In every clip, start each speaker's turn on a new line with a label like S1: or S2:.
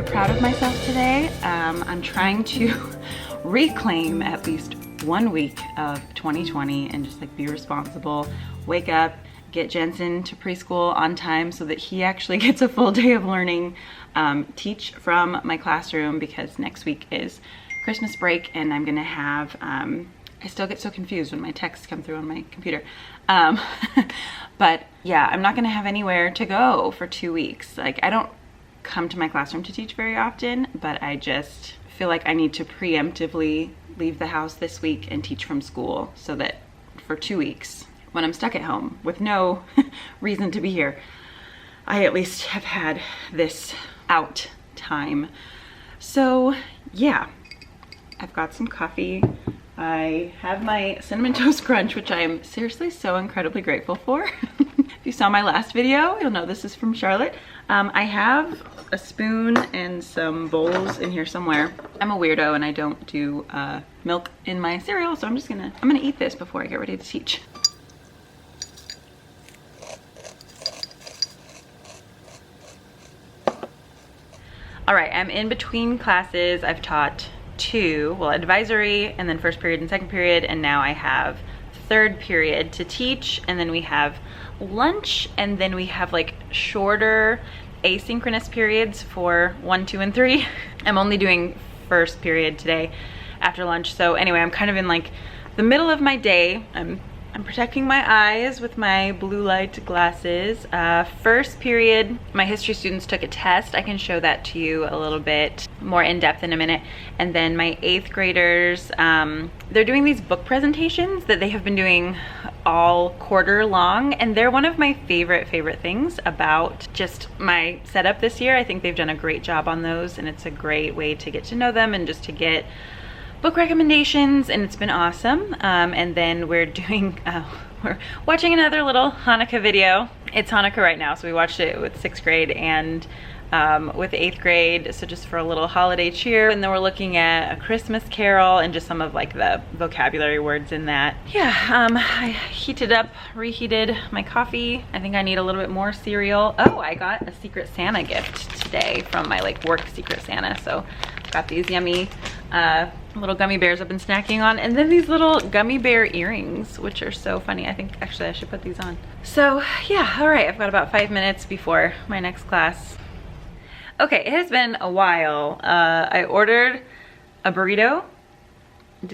S1: Proud of myself today. I'm trying to reclaim at least 1 week of 2020 and just like be responsible, wake up, get Jensen to preschool on time so that he actually gets a full day of learning, teach from my classroom because next week is Christmas break and I'm gonna have, I still get so confused when my texts come through on my computer. But yeah, I'm not gonna have anywhere to go for 2 weeks. Like I don't come to my classroom to teach very often, but I just feel like I need to preemptively leave the house this week and teach from school so that for 2 weeks, when I'm stuck at home with no reason to be here, I at least have had this out time. So yeah, I've got some coffee. I have my Cinnamon Toast Crunch, which I am seriously so incredibly grateful for. If you saw my last video, you'll know this is from Charlotte. I have a spoon and some bowls in here somewhere. I'm a weirdo and I don't do milk in my cereal, so I'm gonna eat this before I get ready to teach. All right, I'm in between classes. I've taught 2, well, advisory and then first period and second period, and now I have third period to teach, and then we have lunch, and then we have like shorter asynchronous periods for 1, 2, and 3. I'm only doing first period today after lunch. So anyway, I'm kind of in like the middle of my day. I'm protecting my eyes with my blue light glasses. First period, my history students took a test. I can show that to you a little bit more in depth in a minute. And then my 8th graders, they're doing these book presentations that they have been doing all quarter long. And they're one of my favorite things about just my setup this year. I think they've done a great job on those, and it's a great way to get to know them and just to get book recommendations, and it's been awesome. And then we're doing, we're watching another little Hanukkah video. It's Hanukkah right now, so we watched it with 6th grade and with 8th grade, so just for a little holiday cheer. And then we're looking at A Christmas Carol and just some of like the vocabulary words in that. Yeah, I reheated my coffee. I think I need a little bit more cereal. Oh, I got a Secret Santa gift today from my like work Secret Santa, so got these yummy little gummy bears I've been snacking on, and then these little gummy bear earrings, which are so funny. I think actually I should put these on. So yeah, all right, I've got about 5 minutes before my next class. Okay, it has been a while. I ordered a burrito,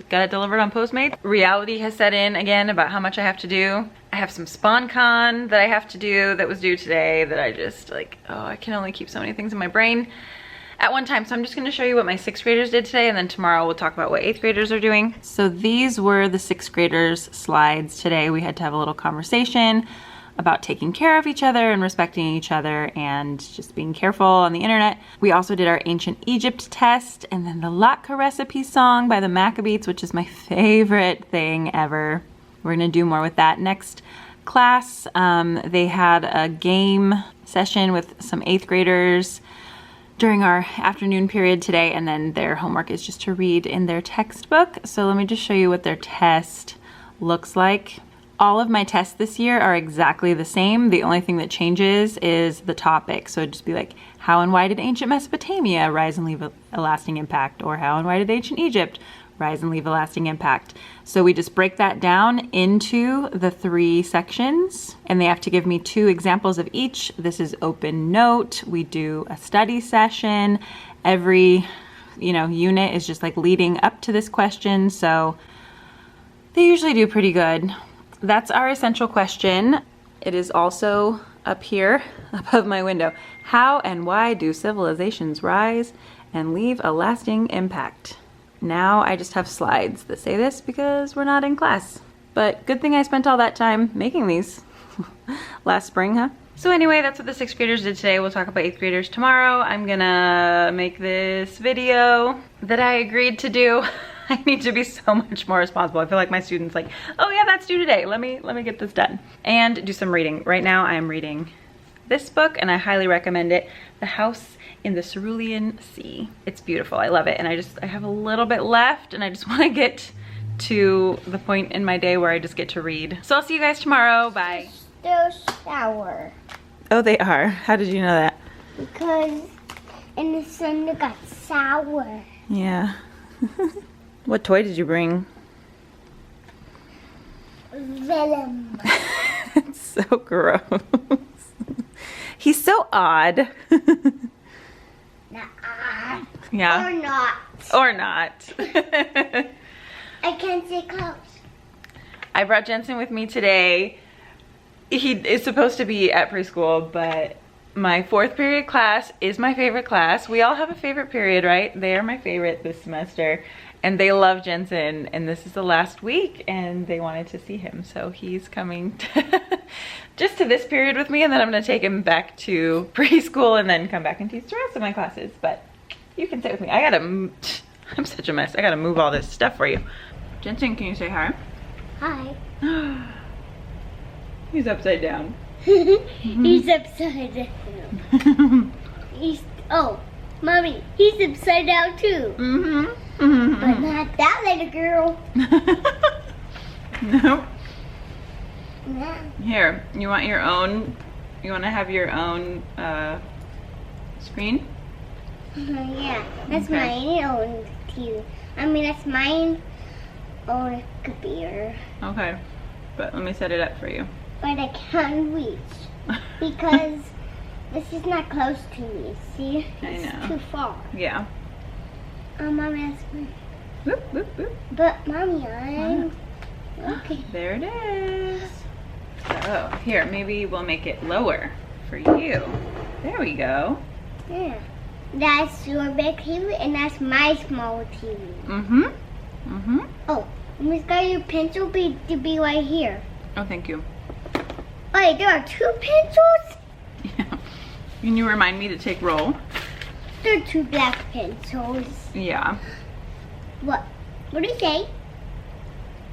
S1: got it delivered on Postmates. Reality has set in again about how much I have to do. I have some SpawnCon that I have to do that was due today that I just like, oh, I can only keep so many things in my brain at one time. So I'm just gonna show you what my 6th graders did today, and then tomorrow we'll talk about what 8th graders are doing. So these were the 6th graders' slides today. We had to have a little conversation about taking care of each other and respecting each other and just being careful on the internet. We also did our ancient Egypt test, and then the latke recipe song by the Maccabees, which is my favorite thing ever. We're gonna do more with that next class. They had a game session with some 8th graders during our afternoon period today, and then their homework is just to read in their textbook. So let me just show you what their test looks like. All of my tests this year are exactly the same. The only thing that changes is the topic. So it'd just be like, how and why did ancient Mesopotamia rise and leave a lasting impact? Or how and why did ancient Egypt rise and leave a lasting impact? So we just break that down into the 3 sections, and they have to give me 2 examples of each. This is open note. We do a study session. Every, unit is just like leading up to this question. So they usually do pretty good. That's our essential question. It is also up here above my window. How and why do civilizations rise and leave a lasting impact? Now I just have slides that say this because we're not in class. But good thing I spent all that time making these last spring, huh? So anyway, that's what the 6th graders did today. We'll talk about 8th graders tomorrow. I'm gonna make this video that I agreed to do. I need to be so much more responsible. I feel like my students like, oh yeah, that's due today. Let me get this done. And do some reading. Right now I'm reading this book, and I highly recommend it. The House in the Cerulean Sea. It's beautiful. I love it. And I have a little bit left, and I just want to get to the point in my day where I just get to read. So I'll see you guys tomorrow. Bye.
S2: Still sour.
S1: Oh, they are. How did you know that?
S2: Because in the sun they got sour.
S1: Yeah. What toy did you bring?
S2: Venom.
S1: It's so gross. He's so odd.
S2: Nuh-uh.
S1: Yeah.
S2: Or not.
S1: Or not.
S2: I can't stay close.
S1: I brought Jensen with me today. He is supposed to be at preschool, but my 4th period class is my favorite class. We all have a favorite period, right? They are my favorite this semester, and they love Jensen, and this is the last week, and they wanted to see him, so he's coming just to this period with me, and then I'm gonna take him back to preschool and then come back and teach the rest of my classes. But you can sit with me. I'm such a mess. I gotta move all this stuff for you. Jensen, can you say hi?
S2: Hi.
S1: He's upside down.
S2: He's upside down. Oh, Mommy, he's upside down too. But not that little girl.
S1: Nope.
S2: No.
S1: Here, you want your own, you want to have your own screen?
S2: Yeah, that's
S1: Okay.
S2: my own TV. I mean, that's mine own computer.
S1: Okay, but let me set it up for you.
S2: But I can't reach because this is not close to me. See?
S1: I
S2: It's
S1: know.
S2: too far.
S1: Yeah.
S2: Mommy, that's mine.
S1: Whoop, whoop, whoop.
S2: But Mommy, I'm okay.
S1: There it is. So, here, maybe we'll make it lower for you. There we go.
S2: Yeah. That's your big TV and that's my small TV. Oh, Miss got your pencil to be right here.
S1: Oh, thank you.
S2: Wait, there are 2 pencils?
S1: Yeah. Can you remind me to take roll?
S2: There are 2 black pencils.
S1: Yeah.
S2: What? What do you say?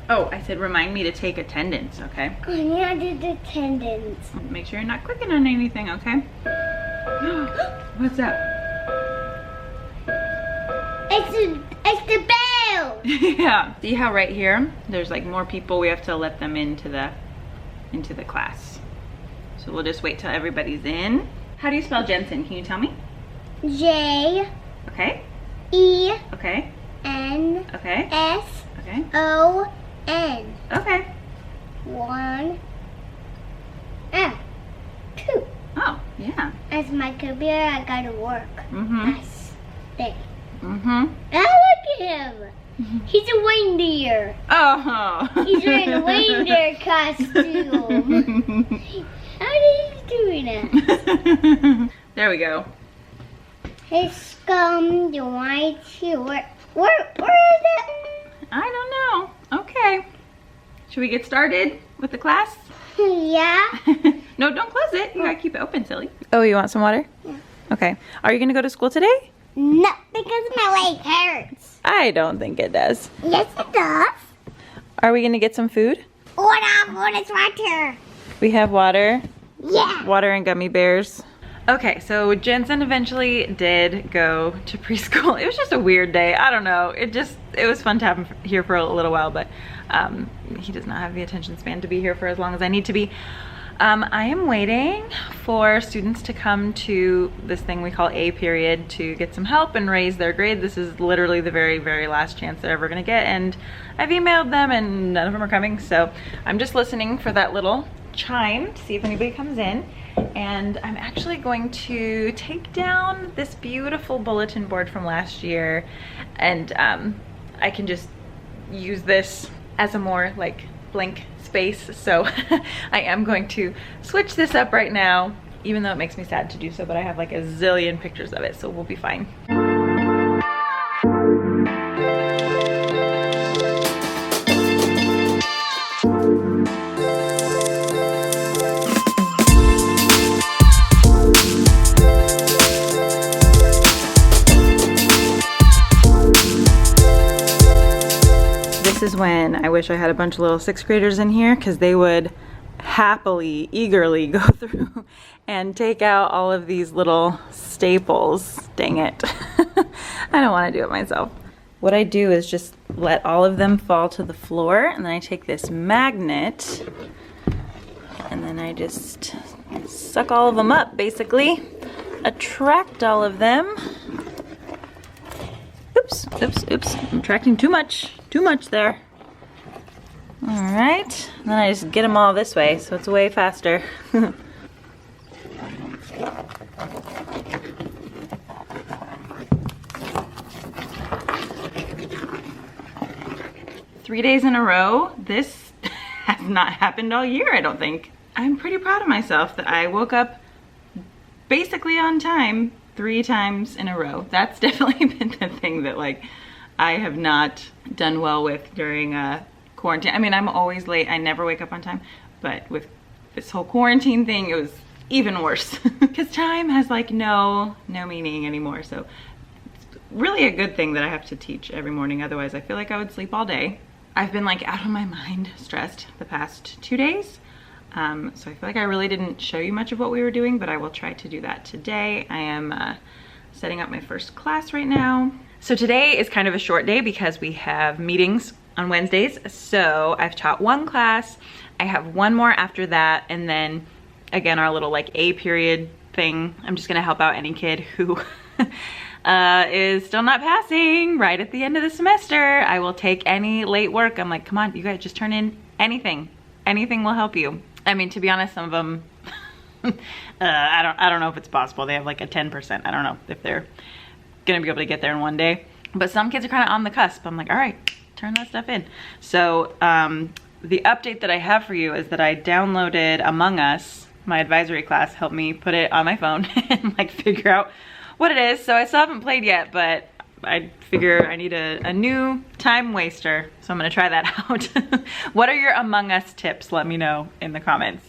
S1: Oh, I said remind me to take attendance, okay?
S2: Oh, yeah, I did the attendance.
S1: Make sure you're not clicking on anything, okay? What's that?
S2: It's the bell.
S1: Yeah. See how right here, there's like more people. We have to let them into the class. So we'll just wait till everybody's in. How do you spell Jensen? Can you tell me?
S2: J
S1: Okay.
S2: E
S1: Okay.
S2: N
S1: Okay.
S2: S
S1: Okay.
S2: O N.
S1: Okay.
S2: 1 2.
S1: Oh, yeah.
S2: As my computer, I gotta work. That's thing. Oh, look at him. He's a reindeer.
S1: Oh.
S2: He's wearing a reindeer costume. How did he do that?
S1: There we go.
S2: His scum, the white here. Where is it?
S1: I don't know. Okay. Should we get started with the class?
S2: Yeah.
S1: No, don't close it. You gotta keep it open, silly. Oh, you want some water?
S2: Yeah.
S1: Okay. Are you gonna go to school today?
S2: No, because my leg hurts.
S1: I don't think it does.
S2: Yes, it does.
S1: Are we gonna get some food?
S2: What is water?
S1: We have water.
S2: Yeah.
S1: Water and gummy bears. Okay, so Jensen eventually did go to preschool. It was just a weird day. I don't know. It was fun to have him here for a little while, but he does not have the attention span to be here for as long as I need to be. I am waiting for students to come to this thing we call A period to get some help and raise their grade. This is literally the very, very last chance they're ever gonna get, and I've emailed them and none of them are coming, so I'm just listening for that little chime to see if anybody comes in. And I'm actually going to take down this beautiful bulletin board from last year, and I can just use this as a more like blank space. So I am going to switch this up right now, even though it makes me sad to do so, but I have like a zillion pictures of it, so we'll be fine. This is when I wish I had a bunch of little 6th graders in here, because they would happily, eagerly go through and take out all of these little staples. Dang it. I don't want to do it myself. What I do is just let all of them fall to the floor, and then I take this magnet and then I just suck all of them up, basically. Attract all of them. Oops, oops, oops. I'm attracting too much there. All right, and then I just get them all this way, so it's way faster. 3 days in a row. This has not happened all year, I don't think. I'm pretty proud of myself that I woke up basically on time 3 times in a row. That's definitely been the thing that like I have not done well with during quarantine. I mean, I'm always late. I never wake up on time, but with this whole quarantine thing, it was even worse because time has like no meaning anymore. So it's really a good thing that I have to teach every morning. Otherwise, I feel like I would sleep all day. I've been like out of my mind stressed the past 2 days. So I feel like I really didn't show you much of what we were doing, but I will try to do that today. I am setting up my first class right now. So today is kind of a short day because we have meetings on Wednesdays. So I've taught 1 class. I have 1 more after that. And then again, our little like A period thing. I'm just gonna help out any kid who is still not passing right at the end of the semester. I will take any late work. I'm like, come on, you guys just turn in anything. Anything will help you. I mean, to be honest, some of them, I don't know if it's possible. They have like a 10%. I don't know if they're gonna be able to get there in 1 day. But some kids are kind of on the cusp. I'm like, all right, turn that stuff in. So the update that I have for you is that I downloaded Among Us, my advisory class, helped me put it on my phone and like figure out what it is. So I still haven't played yet, but I figure I need a new time waster, so I'm gonna try that out. What are your Among Us tips? Let me know in the comments.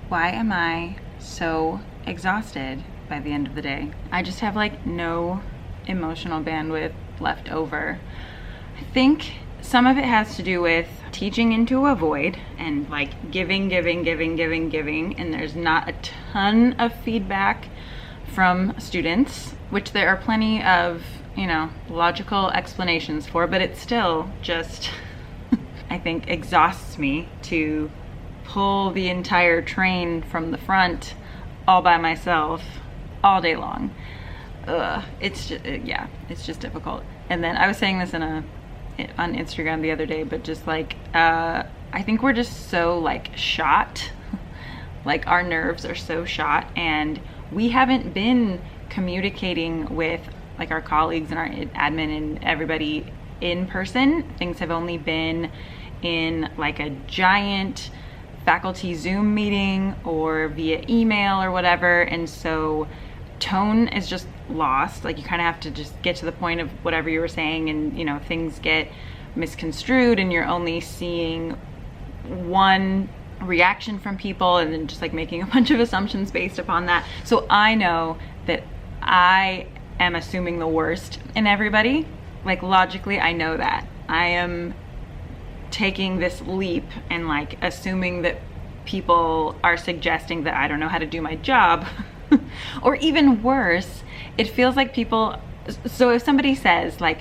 S1: Why am I so exhausted by the end of the day? I just have like no emotional bandwidth left over. I think some of it has to do with teaching into a void and like giving, and there's not a ton of feedback from students, which there are plenty of, you know, logical explanations for, but it still just, I think, exhausts me to pull the entire train from the front all by myself all day long. It's just, yeah, it's just difficult. And then I was saying this on Instagram the other day, but just like, I think we're just so like shot, like our nerves are so shot, and we haven't been communicating with like our colleagues and our admin and everybody in person. Things have only been in like a giant faculty Zoom meeting or via email or whatever. And so tone is just lost. Like you kind of have to just get to the point of whatever you were saying, and you know, things get misconstrued and you're only seeing one reaction from people and then just like making a bunch of assumptions based upon that. So I know that I am assuming the worst in everybody. Like logically, I know that. I am taking this leap and like assuming that people are suggesting that I don't know how to do my job. Or even worse, it feels like people, so if somebody says like,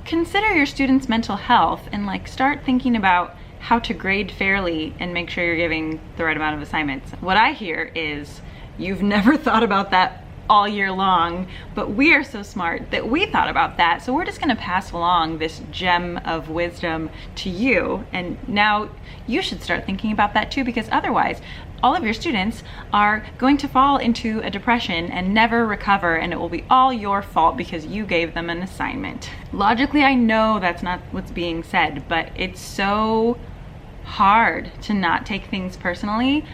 S1: consider your students' mental health and like start thinking about how to grade fairly and make sure you're giving the right amount of assignments. What I hear is, you've never thought about that all year long, but we are so smart that we thought about that. So we're just gonna pass along this gem of wisdom to you. And now you should start thinking about that too, because otherwise all of your students are going to fall into a depression and never recover, and it will be all your fault because you gave them an assignment. Logically, I know that's not what's being said, but it's so hard to not take things personally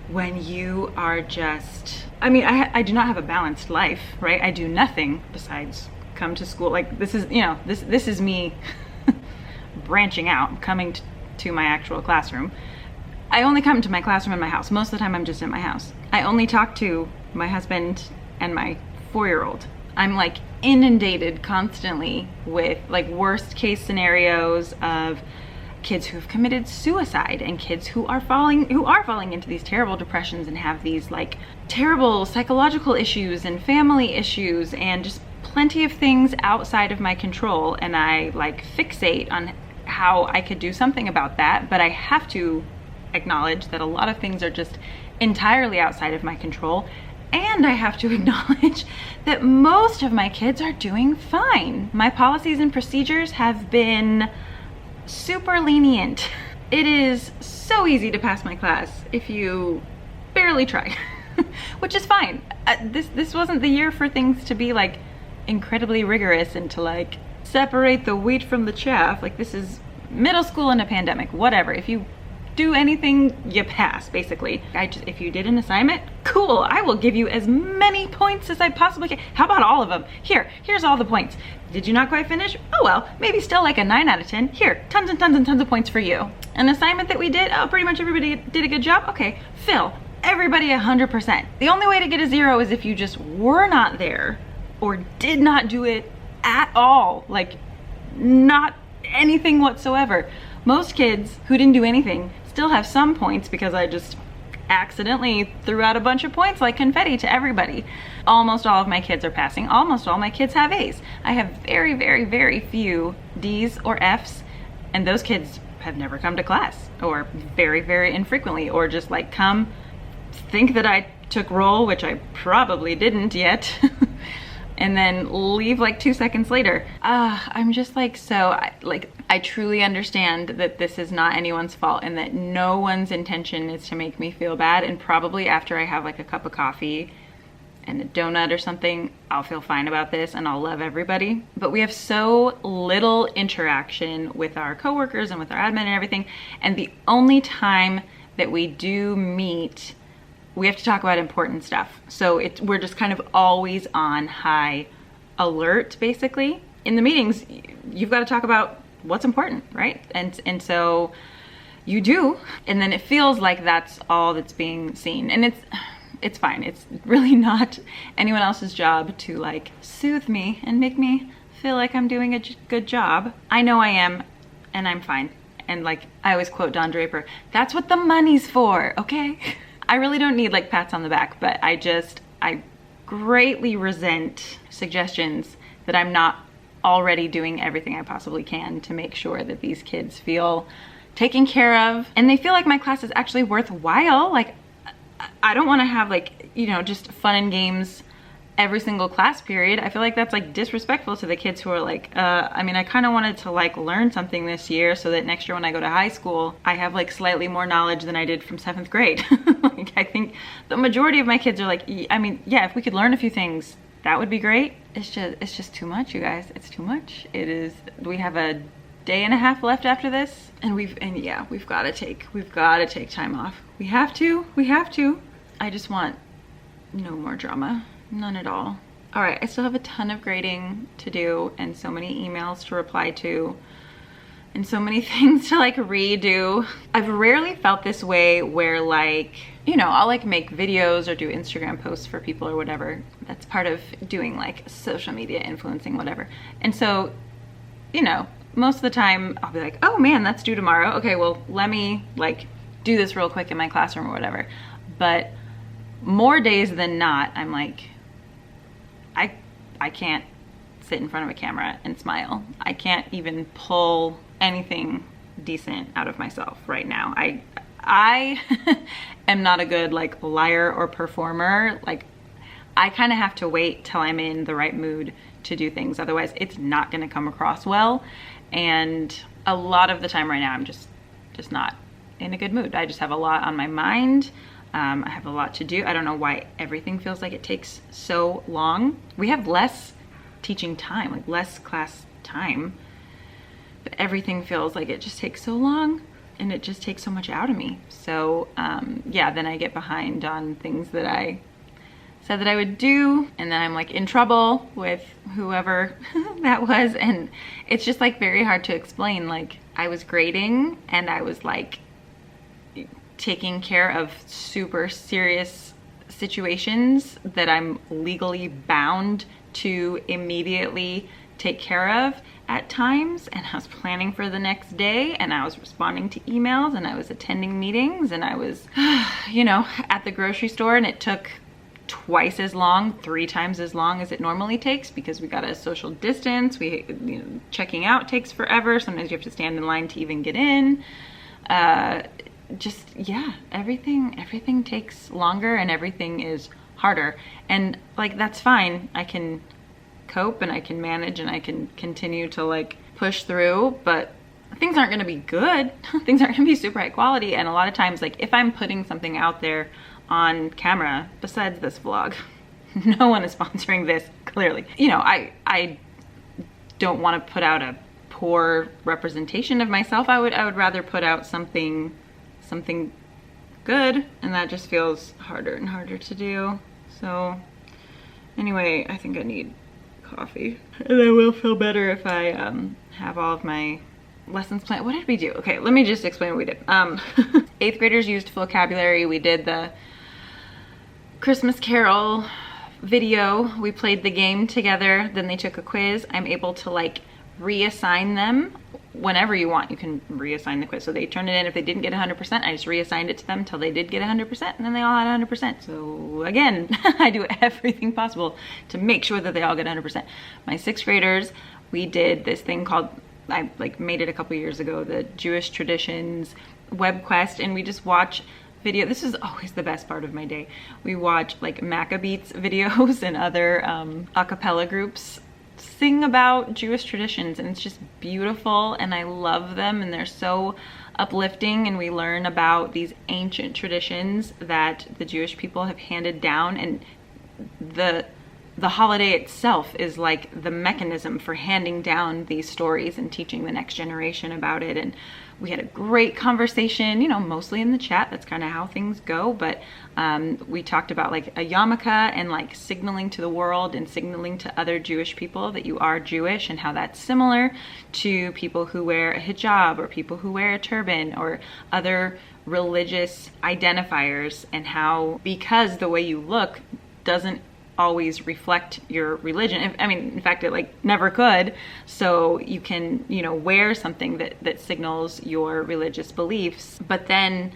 S1: when you are just, I mean, I do not have a balanced life, right? I do nothing besides come to school. Like this is, you know, this is me branching out, coming to my actual classroom. I only come to my classroom in my house. Most of the time I'm just in my house. I only talk to my husband and my 4-year-old. I'm like inundated constantly with like worst case scenarios of kids who have committed suicide and kids who are falling into these terrible depressions and have these like terrible psychological issues and family issues and just plenty of things outside of my control. And I like fixate on how I could do something about that, but I have to acknowledge that a lot of things are just entirely outside of my control. And I have to acknowledge that most of my kids are doing fine. My policies and procedures have been super lenient. It is so easy to pass my class if you barely try, which is fine. This wasn't the year for things to be like incredibly rigorous and to like separate the wheat from the chaff. Like, this is middle school in a pandemic, whatever. If you do anything, you pass, basically. If you did an assignment, cool, I will give you as many points as I possibly can. How about all of them? Here's all the points. Did you not quite finish? Oh well, maybe still like a 9 out of 10. Here, tons and tons and tons of points for you. An assignment that we did, oh, pretty much everybody did a good job. Okay, Phil, everybody 100%. The only way to get a 0 is if you just were not there or did not do it at all, like not anything whatsoever. Most kids who didn't do anything still have some points because I just accidentally threw out a bunch of points like confetti to everybody. Almost all of my kids are passing. Almost all my kids have A's. I have very, very, very few D's or F's, and those kids have never come to class, or very, very infrequently, or just like come, think that I took roll, which I probably didn't yet, and then leave like 2 seconds later. I'm just like, I truly understand that this is not anyone's fault and that no one's intention is to make me feel bad. And probably after I have like a cup of coffee and a donut or something, I'll feel fine about this and I'll love everybody. But we have so little interaction with our coworkers and with our admin and everything. And the only time that we do meet, we have to talk about important stuff. So we're just kind of always on high alert, basically. In the meetings, you've got to talk about what's important, right? And so you do, and then it feels like that's all that's being seen. And it's fine. It's really not anyone else's job to like soothe me and make me feel like I'm doing a good job. I know I am, and I'm fine. And like, I always quote Don Draper, that's what the money's for, okay? I really don't need like pats on the back, but I greatly resent suggestions that I'm not already doing everything I possibly can to make sure that these kids feel taken care of and they feel like my class is actually worthwhile. Like, I don't want to have like, you know, just fun and games every single class period. I feel like that's like disrespectful to the kids who are like, I mean, I kind of wanted to like learn something this year so that next year when I go to high school, I have like slightly more knowledge than I did from 7th grade. Like, I think the majority of my kids are like, I mean, yeah, if we could learn a few things, that would be great. It's just too much, you guys. It's too much. It is. We have a day and a half left after this, and we've got to take time off. We have to. I just want no more drama. None at all. All right, I still have a ton of grading to do and so many emails to reply to and so many things to like redo. I've rarely felt this way where like, you know, I'll like make videos or do Instagram posts for people or whatever. That's part of doing like social media influencing, whatever. And so, you know, most of the time I'll be like, oh man, that's due tomorrow. Okay, well, let me like do this real quick in my classroom or whatever. But more days than not, I'm like, I can't sit in front of a camera and smile. I can't even pull anything decent out of myself right now. I am not a good like liar or performer. Like, I kind of have to wait till I'm in the right mood to do things. Otherwise, it's not going to come across well. And a lot of the time right now, I'm just not in a good mood. I just have a lot on my mind. I have a lot to do. I don't know why everything feels like it takes so long. We have less teaching time, like less class time, but everything feels like it just takes so long and it just takes so much out of me. So yeah, then I get behind on things that I said that I would do, and then I'm like in trouble with whoever that was, and it's just like very hard to explain. Like, I was grading and I was like taking care of super serious situations that I'm legally bound to immediately take care of, at times, and I was planning for the next day, and I was responding to emails, and I was attending meetings, and I was, you know, at the grocery store, and it took twice as long, 3 times as long as it normally takes because we got a social distance. You know, checking out takes forever. Sometimes you have to stand in line to even get in. Just, yeah, everything takes longer and everything is harder. And like, that's fine. I can cope and I can manage and I can continue to like push through, but things aren't going to be good. Things aren't going to be super high quality. And a lot of times, like if I'm putting something out there on camera, besides this vlog, no one is sponsoring this, clearly. You know, I don't want to put out a poor representation of myself. I would rather put out something good, and that just feels harder and harder to do. So anyway, I think I need coffee, and I will feel better if I have all of my lessons planned. What did we do? Okay, let me just explain what we did. 8th graders used vocabulary. We did the Christmas Carol video. We played the game together. Then they took a quiz. I'm able to like reassign them whenever you want. You can reassign the quiz. So they turned it in. If they didn't get 100%, I just reassigned it to them till they did get 100%, and then they all had 100%. So again, I do everything possible to make sure that they all get 100%. My 6th graders, we did this thing called, I like made it a couple years ago, the Jewish Traditions web quest, and we just watch video. This is always the best part of my day. We watch like Maccabees videos and other a cappella groups sing about Jewish traditions, and it's just beautiful, and I love them, and they're so uplifting, and we learn about these ancient traditions that the Jewish people have handed down, and the holiday itself is like the mechanism for handing down these stories and teaching the next generation about it. And we had a great conversation, you know, mostly in the chat. That's kind of how things go. But we talked about like a yarmulke and like signaling to the world and signaling to other Jewish people that you are Jewish, and how that's similar to people who wear a hijab or people who wear a turban or other religious identifiers, and how because the way you look doesn't always reflect your religion. I mean, in fact, it like never could. So you can, you know, wear something that signals your religious beliefs, but then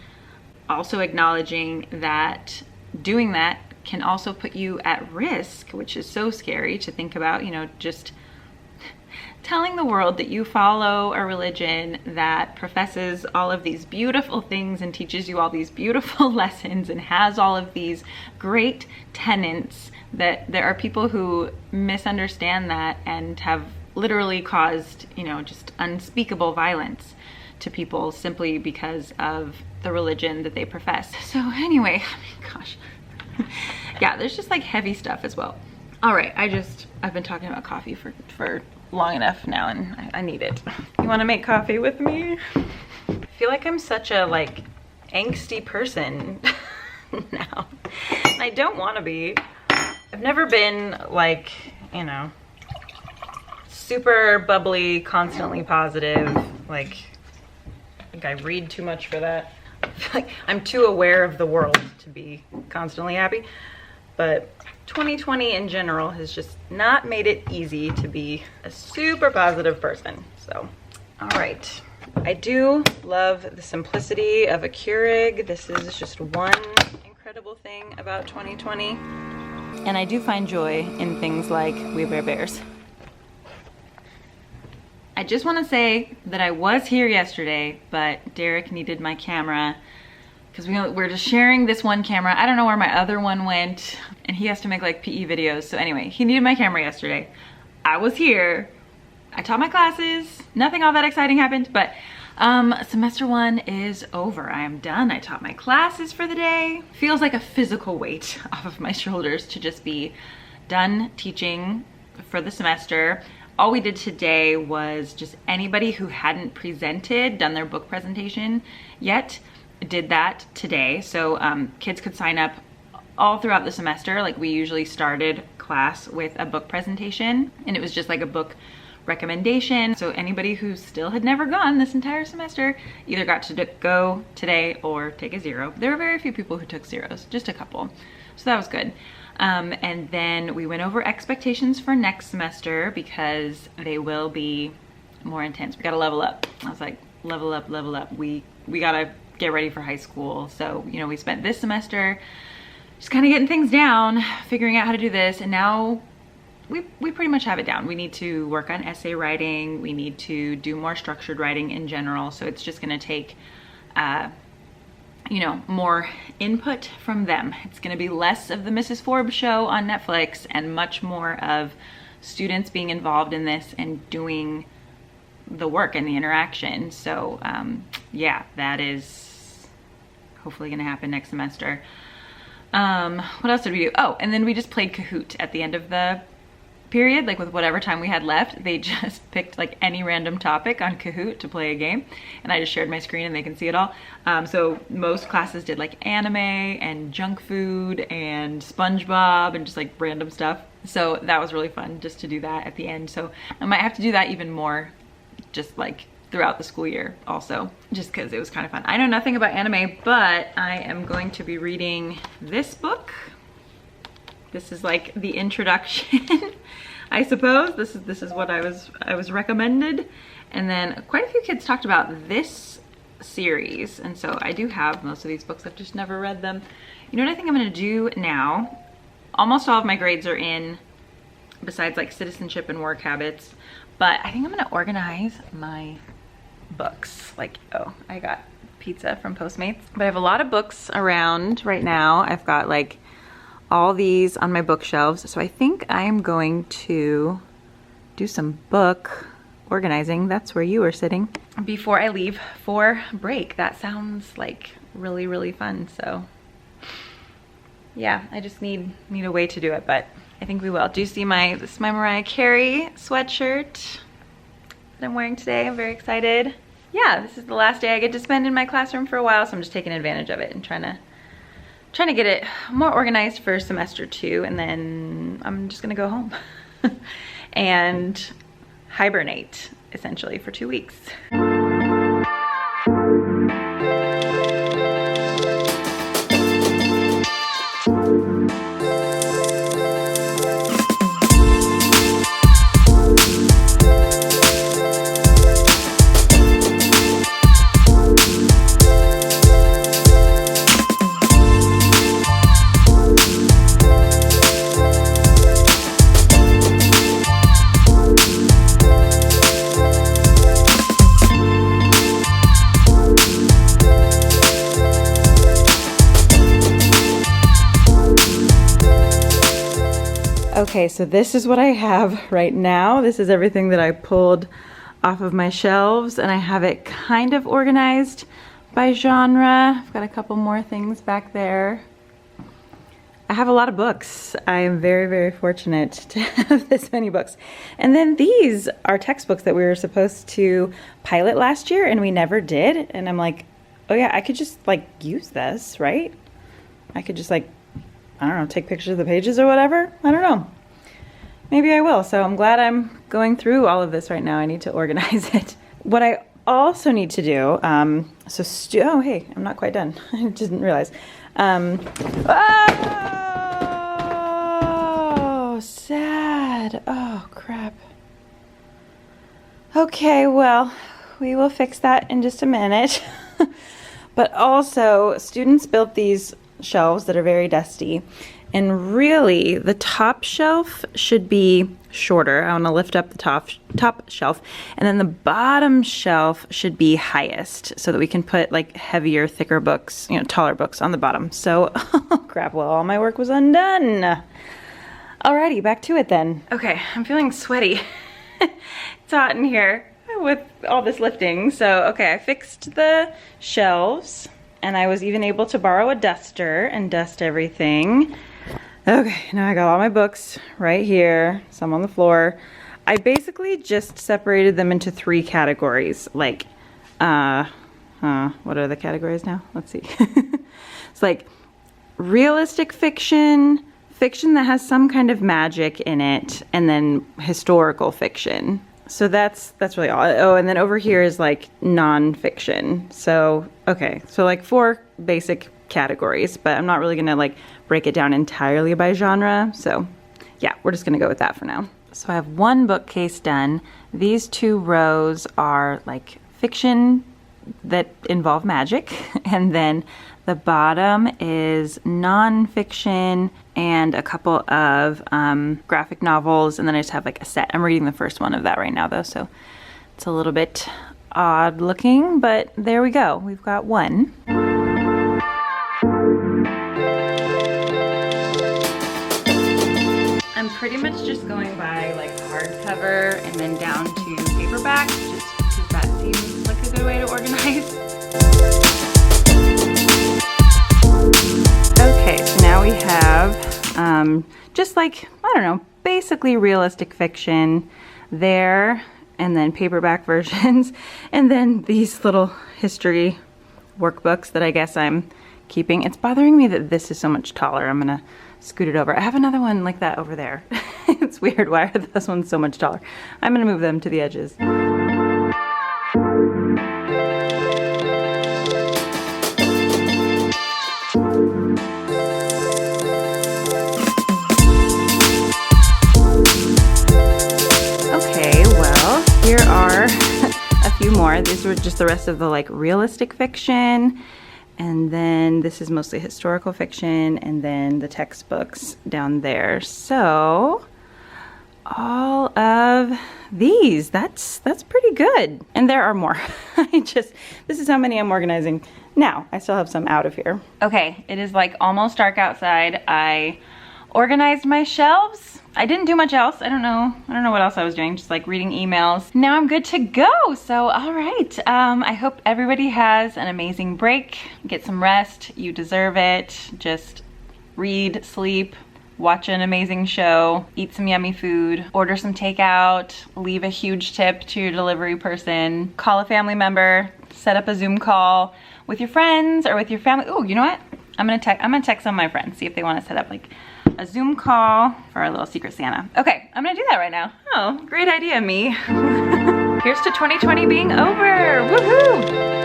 S1: also acknowledging that doing that can also put you at risk, which is so scary to think about. You know, just telling the world that you follow a religion that professes all of these beautiful things and teaches you all these beautiful lessons and has all of these great tenets, that there are people who misunderstand that and have literally caused, you know, just unspeakable violence to people simply because of the religion that they profess. So anyway, I mean, gosh. Yeah, there's just like heavy stuff as well. All right, I've been talking about coffee for long enough now, and I need it. You want to make coffee with me? I feel like I'm such a like angsty person now. I don't want to be. I've never been like, you know, super bubbly, constantly positive. Like, I think I read too much for that. I feel like I'm too aware of the world to be constantly happy. But 2020 in general has just not made it easy to be a super positive person. So, all right. I do love the simplicity of a Keurig. This is just one incredible thing about 2020. And I do find joy in things like We Bear Bears. I just want to say that I was here yesterday, but Derek needed my camera because we're just sharing this one camera. I don't know where my other one went, and he has to make like PE videos. So anyway, he needed my camera yesterday. I was here. I taught my classes. Nothing all that exciting happened, but semester 1 is over. I am done. I taught my classes for the day. Feels like a physical weight off of my shoulders to just be done teaching for the semester. All we did today was just anybody who hadn't done their book presentation yet, did that today. So kids could sign up all throughout the semester. Like, we usually started class with a book presentation, and it was just like a book recommendation. So anybody who still had never gone this entire semester either got to go today or take a 0. There were very few people who took 0s, just a couple. So that was good. And then we went over expectations for next semester because they will be more intense. We gotta level up. I was like, level up, level up. We gotta get ready for high school. So, you know, we spent this semester just kind of getting things down, figuring out how to do this, and now we pretty much have it down. We need to work on essay writing. We need to do more structured writing in general. So it's just gonna take, you know, more input from them. It's gonna be less of the Mrs. Forbes show on Netflix and much more of students being involved in this and doing the work and the interaction. So yeah, that is hopefully gonna happen next semester. What else did we do? Oh, and then we just played Kahoot at the end of the period, like with whatever time we had left. They just picked like any random topic on Kahoot to play a game, and I just shared my screen and they can see it all. So most classes did like anime and junk food and SpongeBob and just like random stuff. So that was really fun just to do that at the end. So I might have to do that even more, just like throughout the school year also, just because it was kind of fun. I know nothing about anime, but I am going to be reading this book. This is like the introduction, I suppose. This is what I was recommended. And then quite a few kids talked about this series. And so I do have most of these books. I've just never read them. You know what I think I'm gonna do now? Almost all of my grades are in, besides like citizenship and work habits. But I think I'm gonna organize my books. Like, oh, I got pizza from Postmates. But I have a lot of books around right now. I've got like all these on my bookshelves. So I think I am going to do some book organizing. That's where you were sitting. Before I leave for break. That sounds like really, really fun. So yeah, I just need a way to do it, but I think we will. Do you see this is my Mariah Carey sweatshirt that I'm wearing today. I'm very excited. Yeah, this is the last day I get to spend in my classroom for a while, so I'm just taking advantage of it and trying to get it more organized for semester 2, and then I'm just gonna go home and hibernate essentially for 2 weeks. Okay, so this is what I have right now. This is everything that I pulled off of my shelves, and I have it kind of organized by genre. I've got a couple more things back there. I have a lot of books. I am very, very fortunate to have this many books. And then these are textbooks that we were supposed to pilot last year and we never did. And I'm like, oh yeah, I could just like use this, right? I could just like, I don't know, take pictures of the pages or whatever. I don't know. Maybe I will. So I'm glad I'm going through all of this right now. I need to organize it. What I also need to do, oh, hey, I'm not quite done. I didn't realize. Oh, sad. Oh, crap. Okay, well, we will fix that in just a minute. But also, students built these shelves that are very dusty, and really the top shelf should be shorter. I want to lift up the top shelf, and then the bottom shelf should be highest so that we can put like heavier, thicker books, you know, taller books on the bottom. So oh crap, well, all my work was undone. Alrighty, back to it then. Okay, I'm feeling sweaty. It's hot in here with all this lifting. So okay, I fixed the shelves, and I was even able to borrow a duster and dust everything. Okay, now I got all my books right here, some on the floor. I basically just separated them into 3 categories. Like, what are the categories now? Let's see. It's like realistic fiction, fiction that has some kind of magic in it, and then historical fiction. So that's really all. Oh, and then over here is like non-fiction. So, okay, so like 4 basic categories, but I'm not really gonna like break it down entirely by genre. So yeah, we're just gonna go with that for now. So I have one bookcase done. These 2 rows are like fiction that involve magic, and then the bottom is non-fiction and a couple of graphic novels, and then I just have like a set. I'm reading the first one of that right now though, so it's a little bit odd looking, but there we go. We've got one. I'm pretty much just going by like hardcover and then down to paperback, just because that seems like a good way to organize. Okay, so now we have just like, I don't know, basically realistic fiction there, and then paperback versions, and then these little history workbooks that I guess I'm keeping. It's bothering me that this is so much taller. I'm gonna scoot it over. I have another one like that over there. It's weird, why are this ones so much taller? I'm gonna move them to the edges. Okay, well, here are a few more. These were just the rest of the like realistic fiction. And then this is mostly historical fiction, and then the textbooks down there. So all of these, that's pretty good. And there are more. This is how many I'm organizing now. I still have some out of here. Okay, it is like almost dark outside. I organized my shelves. I didn't do much else. I don't know what else I was doing, just like reading emails. Now I'm good to go. So, all right. I hope everybody has an amazing break. Get some rest. You deserve it. Just read, sleep, watch an amazing show, eat some yummy food, order some takeout, leave a huge tip to your delivery person, call a family member, set up a Zoom call with your friends or with your family. Oh, you know what? I'm gonna text some of my friends, see if they want to set up like a Zoom call for our little Secret Santa. Okay, I'm gonna do that right now. Oh, great idea, me. Here's to 2020 being over, woohoo!